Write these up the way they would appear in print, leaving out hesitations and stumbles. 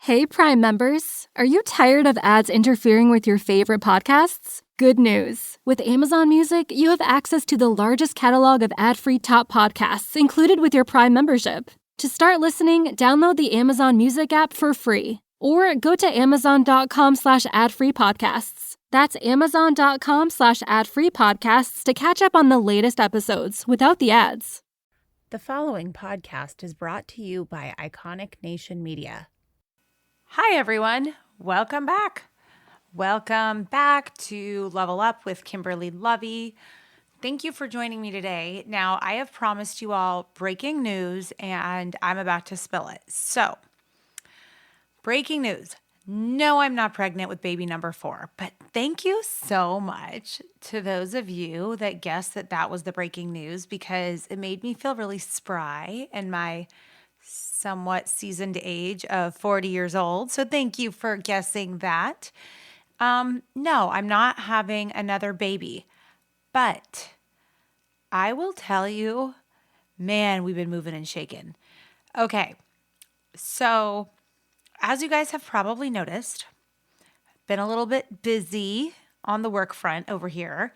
Hey, Prime members. Are you tired of ads interfering with your favorite podcasts? Good news. With Amazon Music, you have access to the largest catalog of ad-free top podcasts included with your Prime membership. To start listening, download the Amazon Music app for free or go to amazon.com/ad-free podcasts. That's amazon.com/ad-free podcasts to catch up on the latest episodes without the ads. The following podcast is brought to you by Iconic Nation Media. Hi, everyone. Welcome back. Welcome back to Level Up with Kimberly Lovey. Thank you for joining me today. Now, I have promised you all breaking news, and I'm about to spill it. So, breaking news. No, I'm not pregnant with baby number 4, but thank you so much to those of you that guessed that that was the breaking news because it made me feel really spry in my somewhat seasoned age of 40 years old. So thank you for guessing that. No, I'm not having another baby, but I will tell you, man, we've been moving and shaking. Okay, so as you guys have probably noticed, been a little bit busy on the work front over here.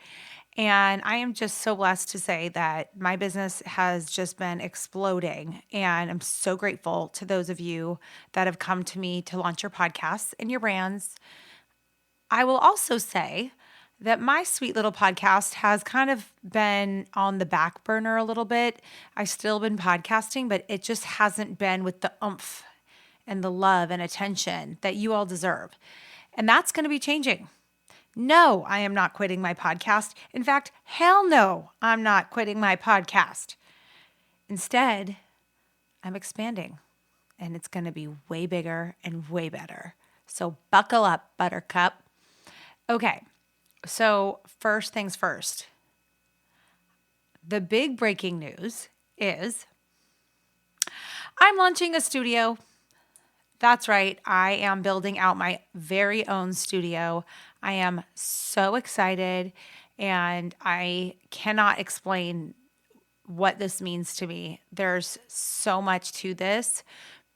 And I am just so blessed to say that my business has just been exploding. And I'm so grateful to those of you that have come to me to launch your podcasts and your brands. I will also say that my sweet little podcast has kind of been on the back burner a little bit. I've still been podcasting, but it just hasn't been with the oomph and the love and attention that you all deserve. And that's going to be changing. No, I am not quitting my podcast. In fact, hell no, I'm not quitting my podcast. Instead, I'm expanding, and it's going to be way bigger and way better. So buckle up, Buttercup. Okay, so first things first. The big breaking news is I'm launching a studio. That's right. I am building out my very own studio. I am so excited, and I cannot explain what this means to me. There's so much to this,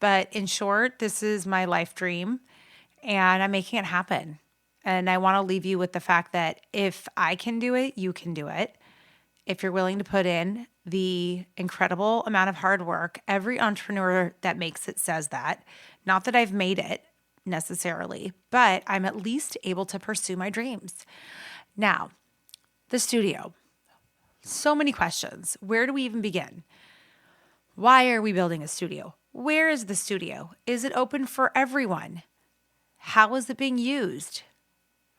but in short, this is my life dream, and I'm making it happen. And I want to leave you with the fact that if I can do it, you can do it. If you're willing to put in the incredible amount of hard work, every entrepreneur that makes it says that. Not that I've made it necessarily, but I'm at least able to pursue my dreams. Now, the studio. So many questions. Where do we even begin? Why are we building a studio? Where is the studio? Is it open for everyone? How is it being used?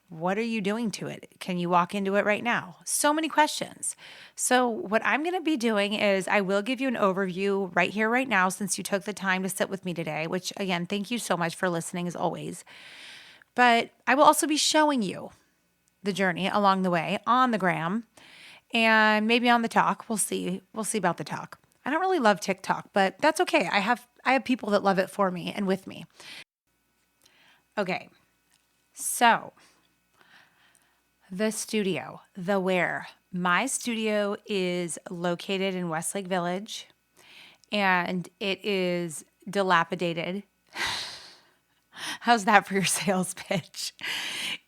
What are you doing to it? Can you walk into it right now? So many questions. So what I'm going to be doing is I will give you an overview right here, right now, since you took the time to sit with me today, which again, thank you so much for listening as always. But I will also be showing you the journey along the way on the gram and maybe on the talk. We'll see. We'll see about the talk. I don't really love TikTok, but that's okay. I have people that love it for me and with me. Okay. So the studio, the where. My studio is located in Westlake Village, and it is dilapidated. How's that for your sales pitch?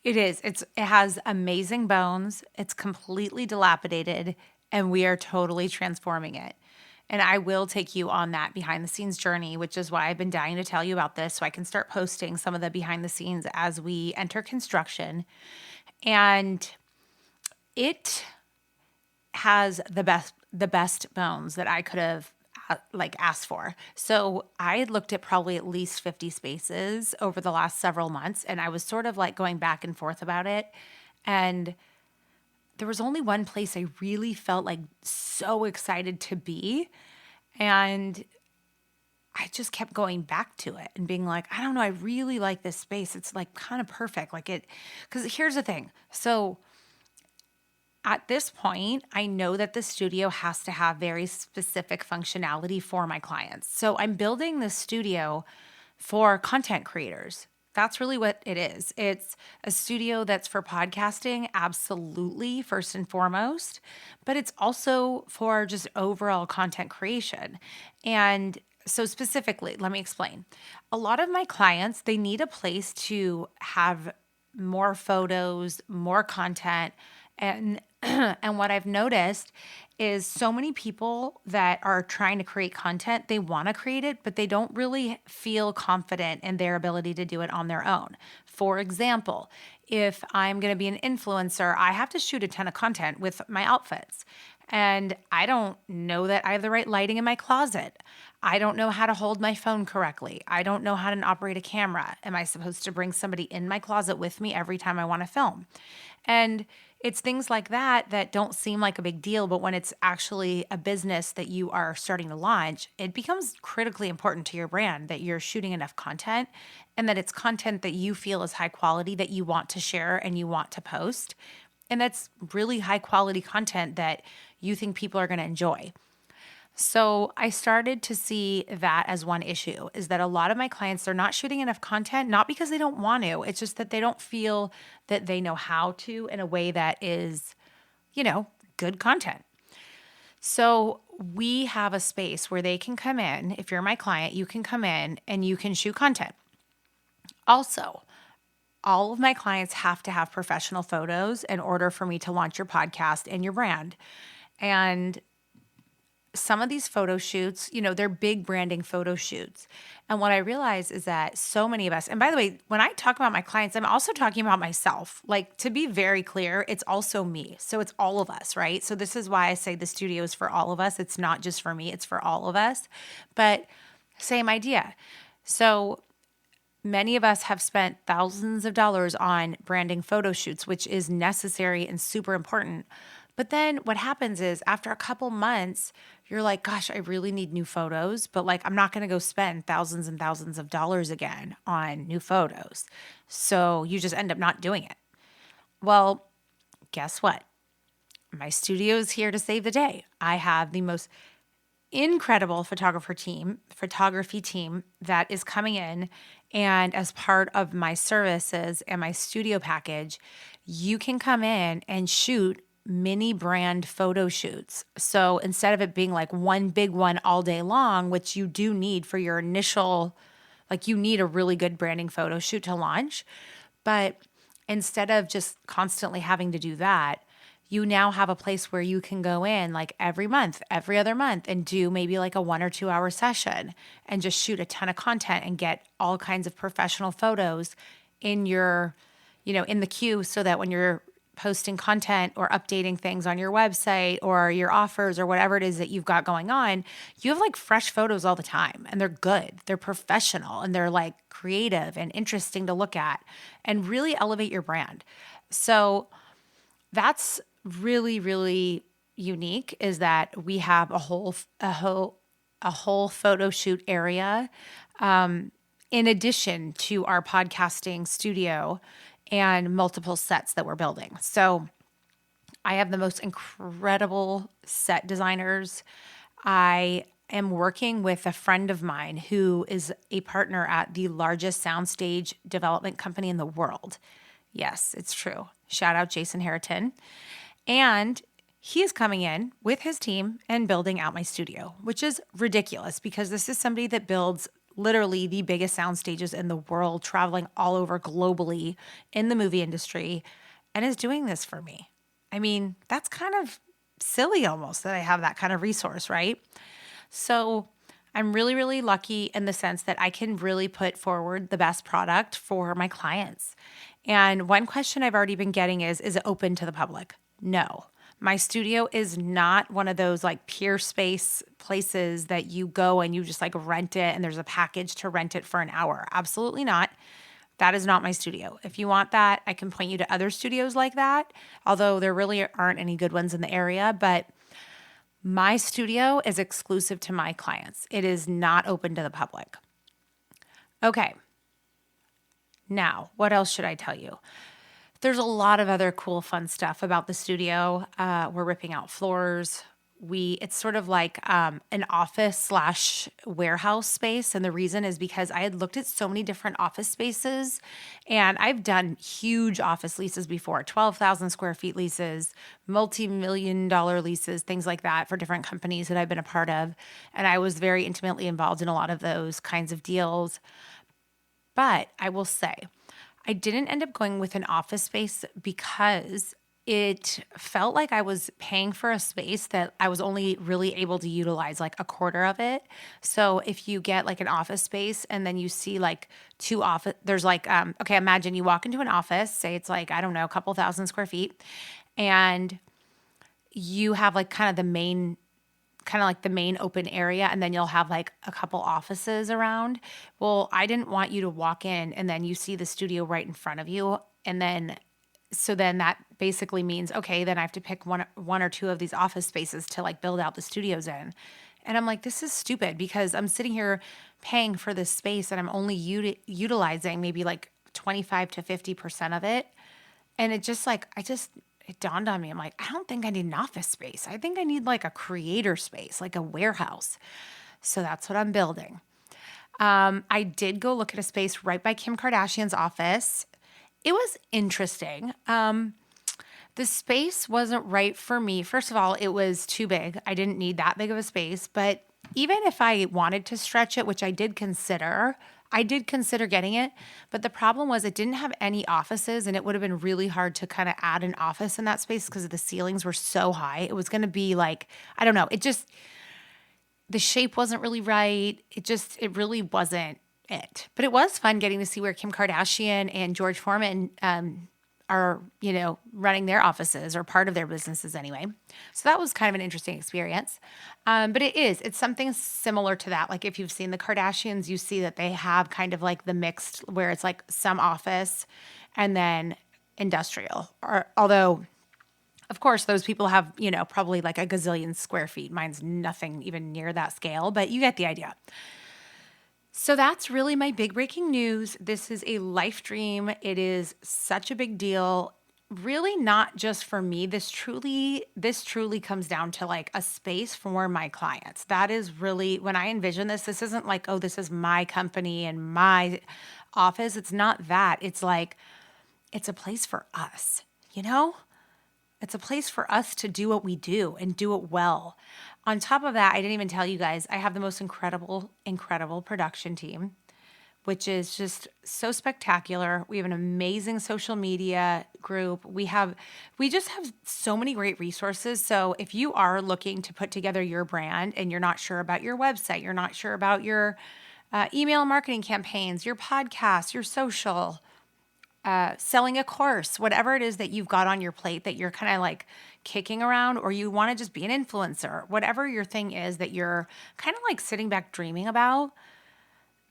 It is. It has amazing bones. It's completely dilapidated, and we are totally transforming it. And I will take you on that behind the scenes journey, which is why I've been dying to tell you about this so I can start posting some of the behind the scenes as we enter construction. And it has the best bones that I could have asked for. So I had looked at probably at least 50 spaces over the last several months, and I was sort of like going back and forth about it. And there was only one place I really felt like so excited to be. And I just kept going back to it and being like, I don't know, I really like this space. It's like kind of perfect. Because here's the thing. So at this point, I know that the studio has to have very specific functionality for my clients. So I'm building this studio for content creators. That's really what it is. It's a studio that's for podcasting, absolutely, first and foremost, but it's also for just overall content creation. And So specifically, let me explain. A lot of my clients, they need a place to have more photos, more content, and and what I've noticed is so many people that are trying to create content, they want to create it, but they don't really feel confident in their ability to do it on their own. For example, if I'm going to be an influencer, I have to shoot a ton of content with my outfits. And I don't know that I have the right lighting in my closet. I don't know how to hold my phone correctly. I don't know how to operate a camera. Am I supposed to bring somebody in my closet with me every time I want to film? And it's things like that that don't seem like a big deal, but when it's actually a business that you are starting to launch, it becomes critically important to your brand that you're shooting enough content and that it's content that you feel is high quality that you want to share and you want to post. And that's really high quality content that you think people are going to enjoy. So I started to see that as one issue is that a lot of my clients, they're not shooting enough content, not because they don't want to, it's just that they don't feel that they know how to in a way that is, good content. So we have a space where they can come in. If you're my client, you can come in and you can shoot content. Also, all of my clients have to have professional photos in order for me to launch your podcast and your brand. And some of these photo shoots, they're big branding photo shoots. And what I realize is that so many of us, and by the way, when I talk about my clients, I'm also talking about myself. Like, to be very clear, it's also me. So it's all of us, right? So this is why I say the studio is for all of us. It's not just for me, it's for all of us. But same idea. So many of us have spent thousands of dollars on branding photo shoots, which is necessary and super important. But then what happens is after a couple months, you're like, gosh, I really need new photos, but I'm not going to go spend thousands and thousands of dollars again on new photos. So you just end up not doing it. Well, guess what? My studio is here to save the day. I have the most incredible photography team that is coming in. And as part of my services and my studio package, you can come in and shoot mini brand photo shoots. So instead of it being like one big one all day long, which you do need for your initial, you need a really good branding photo shoot to launch. But instead of just constantly having to do that, you now have a place where you can go in every month, every other month, and do maybe a 1 or 2 hour session and just shoot a ton of content and get all kinds of professional photos in your, in the queue so that when you're posting content or updating things on your website or your offers or whatever it is that you've got going on, you have fresh photos all the time and they're good, they're professional, and they're creative and interesting to look at and really elevate your brand. So that's really, really unique, is that we have a whole photo shoot area in addition to our podcasting studio and multiple sets that we're building. So I have the most incredible set designers. I am working with a friend of mine who is a partner at the largest soundstage development company in the world. Yes, it's true. Shout out Jason Harriton. And he is coming in with his team and building out my studio, which is ridiculous because this is somebody that builds literally the biggest sound stages in the world, traveling all over globally in the movie industry, and is doing this for me. I mean, that's kind of silly almost that I have that kind of resource, right? So I'm really, really lucky in the sense that I can really put forward the best product for my clients. And one question I've already been getting is it open to the public? No. My studio is not one of those peer space places that you go and you just rent it and there's a package to rent it for an hour. Absolutely not. That is not my studio. If you want that, I can point you to other studios like that, although there really aren't any good ones in the area. But my studio is exclusive to my clients. It is not open to the public. Okay. Now, what else should I tell you? There's a lot of other cool, fun stuff about the studio. We're ripping out floors. it's sort of like an office / warehouse space. And the reason is because I had looked at so many different office spaces, and I've done huge office leases before, 12,000 square feet leases, multi-million-dollar leases, things like that for different companies that I've been a part of. And I was very intimately involved in a lot of those kinds of deals. But I will say, I didn't end up going with an office space because it felt like I was paying for a space that I was only really able to utilize like a quarter of it. So if you get like an office space and then you see like two office, there's like, okay, imagine you walk into an office, say it's like, I don't know, a couple thousand square feet, and you have like kind of the main open area, and then you'll have like a couple offices around. Well, I didn't want you to walk in and then you see the studio right in front of you. And then, so then that basically means, okay, then I have to pick one or two of these office spaces to like build out the studios in. And I'm like, this is stupid because I'm sitting here paying for this space and I'm only utilizing maybe like 25 to 50% of it. And it just like, it dawned on me. I'm like, I don't think I need an office space. I think I need like a creator space, like a warehouse. So that's what I'm building. I did go look at a space right by Kim Kardashian's office. It was interesting. The space wasn't right for me. First of all, it was too big. I didn't need that big of a space. But even if I wanted to stretch it, which I did consider getting it, but the problem was it didn't have any offices, and it would have been really hard to kind of add an office in that space because the ceilings were so high. It was going to be like, I don't know, the shape wasn't really right. It really wasn't it. But it was fun getting to see where Kim Kardashian and George Foreman are, running their offices or part of their businesses anyway. So that was kind of an interesting experience. But it's something similar to that. Like if you've seen the Kardashians, you see that they have kind of like the mixed where it's like some office and then industrial. Although, of course, those people have, probably like a gazillion square feet. Mine's nothing even near that scale, but you get the idea. So that's really my big breaking news. This is a life dream. It is such a big deal. Really not just for me. This truly comes down to like a space for my clients. That is really, when I envision this isn't like, oh, this is my company and my office. It's not that. It's like, it's a place for us, It's a place for us to do what we do and do it well. On top of that, I didn't even tell you guys, I have the most incredible production team, which is just so spectacular. We have an amazing social media group. We just have so many great resources. So if you are looking to put together your brand and you're not sure about your website, you're not sure about your email marketing campaigns, your podcast, your social, selling a course, whatever it is that you've got on your plate that you're kind of like kicking around, or you want to just be an influencer, whatever your thing is that you're kind of like sitting back dreaming about,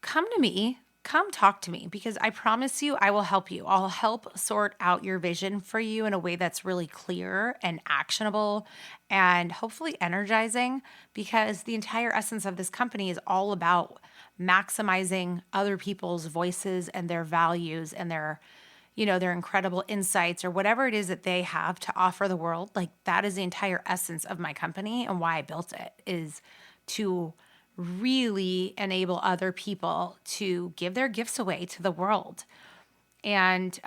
come to me, come talk to me, because I promise you, I will help you. I'll help sort out your vision for you in a way that's really clear and actionable and hopefully energizing, because the entire essence of this company is all about maximizing other people's voices and their values and their incredible insights or whatever it is that they have to offer the world. Like that is the entire essence of my company, and why I built it is to really enable other people to give their gifts away to the world. And,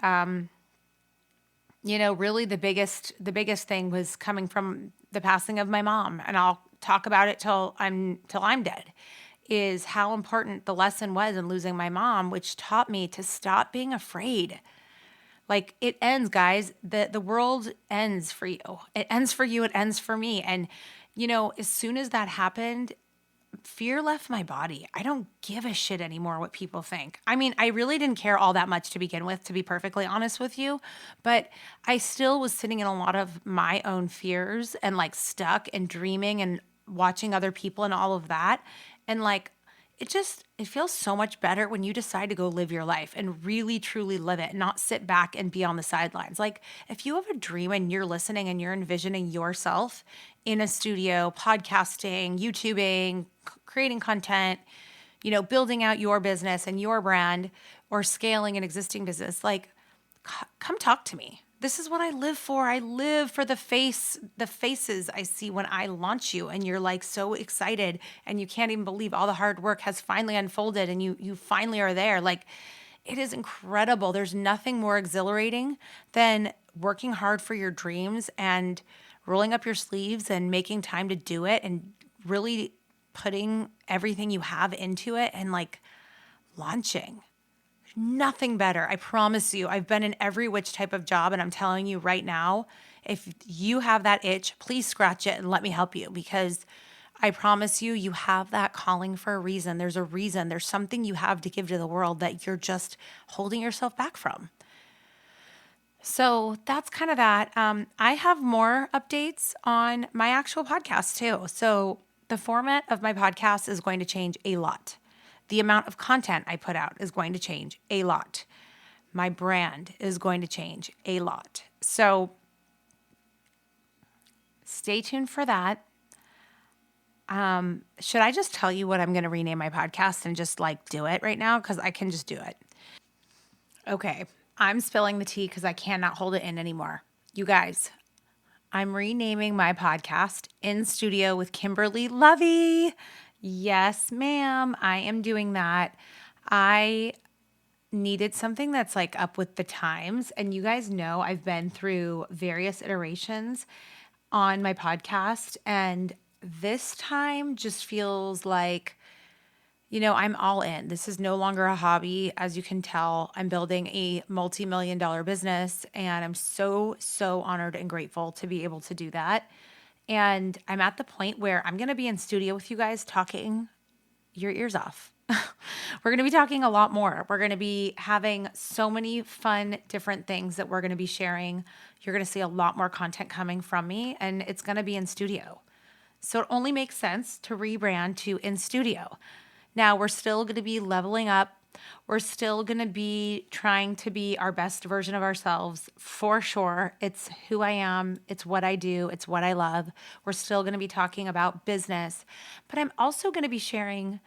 really the biggest thing was coming from the passing of my mom. And I'll talk about it till I'm dead, is how important the lesson was in losing my mom, which taught me to stop being afraid. Like it ends, guys. The world ends for you. It ends for you. It ends for me. And, as soon as that happened, fear left my body. I don't give a shit anymore what people think. I mean, I really didn't care all that much to begin with, to be perfectly honest with you, but I still was sitting in a lot of my own fears and like stuck and dreaming and watching other people and all of that. And like, it feels so much better when you decide to go live your life and really, truly live it, not sit back and be on the sidelines. Like if you have a dream and you're listening and you're envisioning yourself in a studio, podcasting, YouTubing, creating content, building out your business and your brand or scaling an existing business, like come talk to me. This is what I live for. I live for the faces I see when I launch you, and you're like so excited and you can't even believe all the hard work has finally unfolded and you finally are there. Like, it is incredible. There's nothing more exhilarating than working hard for your dreams and rolling up your sleeves and making time to do it and really putting everything you have into it and like launching. Nothing better. I promise you. I've been in every which type of job, and I'm telling you right now, if you have that itch, please scratch it and let me help you, because I promise you, you have that calling for a reason. There's a reason. There's something you have to give to the world that you're just holding yourself back from. So that's kind of that. I have more updates on my actual podcast too. So the format of my podcast is going to change a lot. The amount of content I put out is going to change a lot. My brand is going to change a lot. So stay tuned for that. Should I just tell you what I'm going to rename my podcast and just like do it right now? Because I can just do it. Okay. I'm spilling the tea because I cannot hold it in anymore. You guys, I'm renaming my podcast In Studio with Kimberly Lovey. Yes, ma'am. I am doing that. I needed something that's like up with the times. And you guys know I've been through various iterations on my podcast. And this time just feels like, I'm all in. This is no longer a hobby. As you can tell, I'm building a multi-million-dollar business, and I'm so, so honored and grateful to be able to do that. And I'm at the point where I'm going to be in studio with you guys talking your ears off. We're going to be talking a lot more. We're going to be having so many fun, different things that we're going to be sharing. You're going to see a lot more content coming from me, and it's going to be in studio. So it only makes sense to rebrand to In Studio. Now, we're still going to be leveling up. We're still going to be trying to be our best version of ourselves, for sure. It's who I am. It's what I do. It's what I love. We're still going to be talking about business, but I'm also going to be sharing,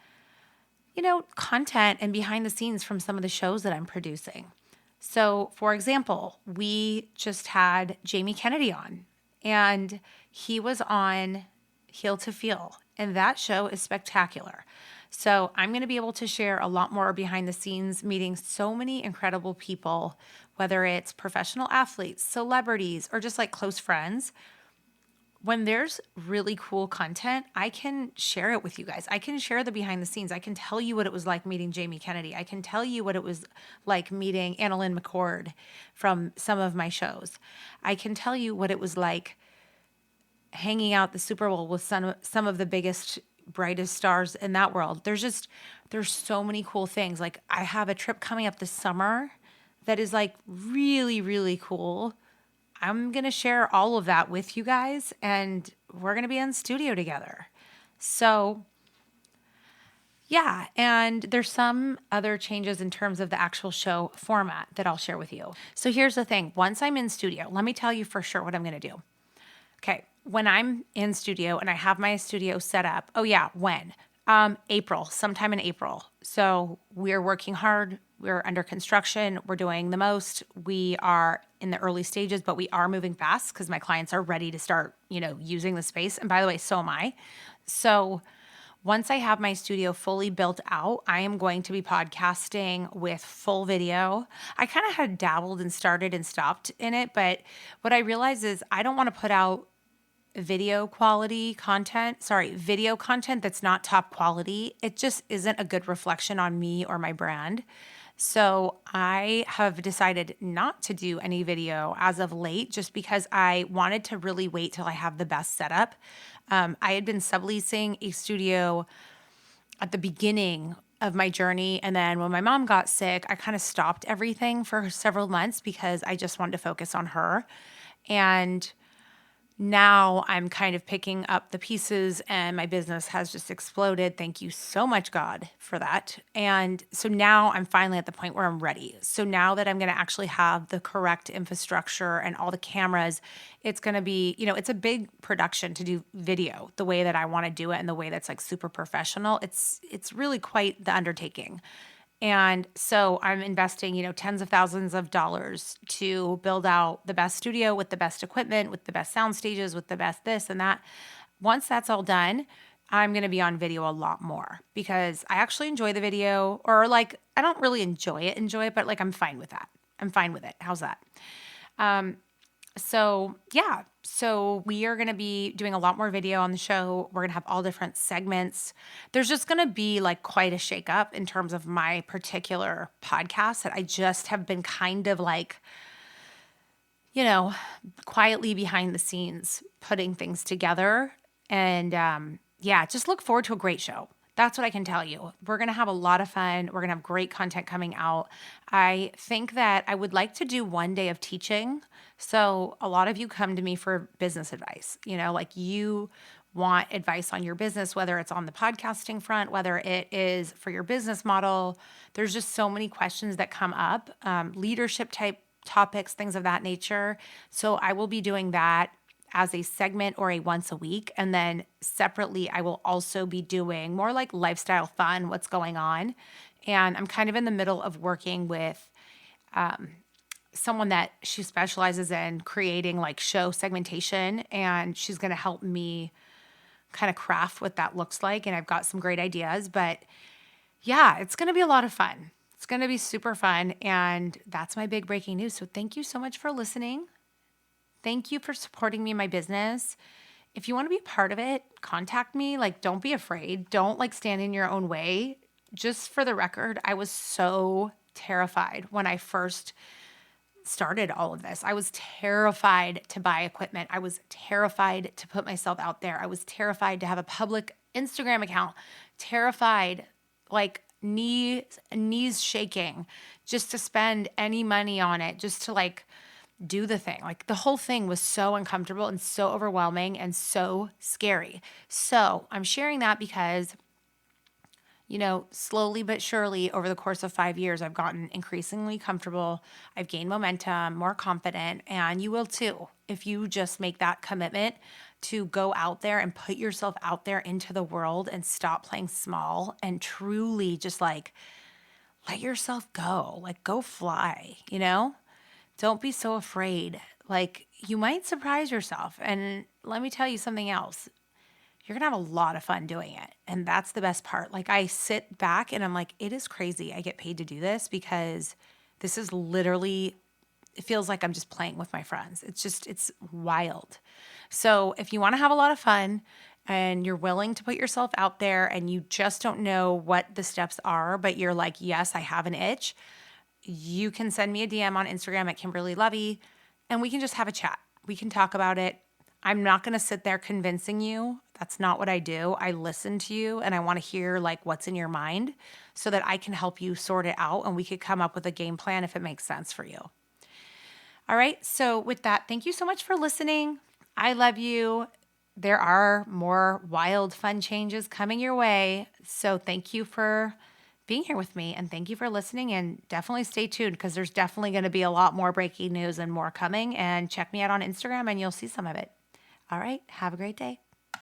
content and behind the scenes from some of the shows that I'm producing. So, for example, we just had Jamie Kennedy on, and he was on Heel to Feel, and that show is spectacular. So I'm going to be able to share a lot more behind the scenes, meeting so many incredible people, whether it's professional athletes, celebrities, or just like close friends. When there's really cool content, I can share it with you guys. I can share the behind the scenes. I can tell you what it was like meeting Jamie Kennedy. I can tell you what it was like meeting Annalyn McCord from some of my shows. I can tell you what it was like hanging out the Super Bowl with some of the biggest, brightest stars in that world. There's so many cool things. Like, I have a trip coming up this summer that is like really, really cool. I'm going to share all of that with you guys, and we're going to be in studio together. So yeah, and there's some other changes in terms of the actual show format that I'll share with you. So here's the thing. Once I'm in studio, let me tell you for sure what I'm going to do. Okay, when I'm in studio and I have my studio set up, when? April, sometime in April. So we're working hard. We're under construction. We're doing the most. We are in the early stages, but we are moving fast because my clients are ready to start, using the space. And by the way, so am I. So once I have my studio fully built out, I am going to be podcasting with full video. I kind of had dabbled and started and stopped in it, but what I realized is I don't want to put out video content that's not top quality. It just isn't a good reflection on me or my brand. So I have decided not to do any video as of late, just because I wanted to really wait till I have the best setup. I had been subleasing a studio at the beginning of my journey. And then when my mom got sick, I kind of stopped everything for several months because I just wanted to focus on her. And now I'm kind of picking up the pieces, and my business has just exploded. Thank you so much, God, for that. And so now I'm finally at the point where I'm ready. So now that I'm going to actually have the correct infrastructure and all the cameras, it's going to be, it's a big production to do video the way that I want to do it and the way that's like super professional. It's really quite the undertaking. And so I'm investing, tens of thousands of dollars to build out the best studio with the best equipment, with the best sound stages, with the best this and that. Once that's all done, I'm going to be on video a lot more because I actually enjoy the video, or like, I don't really enjoy it, but like, I'm fine with that. I'm fine with it. How's that? So we are going to be doing a lot more video on the show. We're going to have all different segments. There's just going to be like quite a shakeup in terms of my particular podcast that I just have been kind of like, quietly behind the scenes putting things together. And just look forward to a great show. That's what I can tell you. We're going to have a lot of fun. We're going to have great content coming out. I think that I would like to do one day of teaching. So a lot of you come to me for business advice, like you want advice on your business, whether it's on the podcasting front, whether it is for your business model. There's just so many questions that come up, leadership type topics, things of that nature. So I will be doing that as a segment or a once a week. And then separately, I will also be doing more like lifestyle fun, what's going on. And I'm kind of in the middle of working with someone that she specializes in creating like show segmentation. And she's going to help me kind of craft what that looks like. And I've got some great ideas, but yeah, it's going to be a lot of fun. It's going to be super fun. And that's my big breaking news. So thank you so much for listening. Thank you for supporting me in my business. If you want to be a part of it, contact me. Like, don't be afraid. Don't like stand in your own way. Just for the record, I was so terrified when I first started all of this. I was terrified to buy equipment. I was terrified to put myself out there. I was terrified to have a public Instagram account. Terrified, like knees shaking, just to spend any money on it, just to like do the thing. Like the whole thing was so uncomfortable and so overwhelming and so scary. So I'm sharing that because, slowly but surely over the course of 5 years, I've gotten increasingly comfortable. I've gained momentum, more confident, and you will too if you just make that commitment to go out there and put yourself out there into the world and stop playing small and truly just like let yourself go, like go fly, Don't be so afraid. Like you might surprise yourself. And let me tell you something else. You're going to have a lot of fun doing it. And that's the best part. Like I sit back and I'm like, it is crazy. I get paid to do this because this is literally, it feels like I'm just playing with my friends. It's wild. So if you want to have a lot of fun and you're willing to put yourself out there and you just don't know what the steps are, but you're like, yes, I have an itch, you can send me a DM on Instagram at Kimberly Lovey and we can just have a chat. We can talk about it. I'm not going to sit there convincing you. That's not what I do. I listen to you and I want to hear like what's in your mind so that I can help you sort it out and we could come up with a game plan if it makes sense for you. All right. So with that, thank you so much for listening. I love you. There are more wild, fun changes coming your way. So thank you for being here with me and thank you for listening, and definitely stay tuned because there's definitely going to be a lot more breaking news and more coming, and check me out on Instagram and you'll see some of it. All right. Have a great day.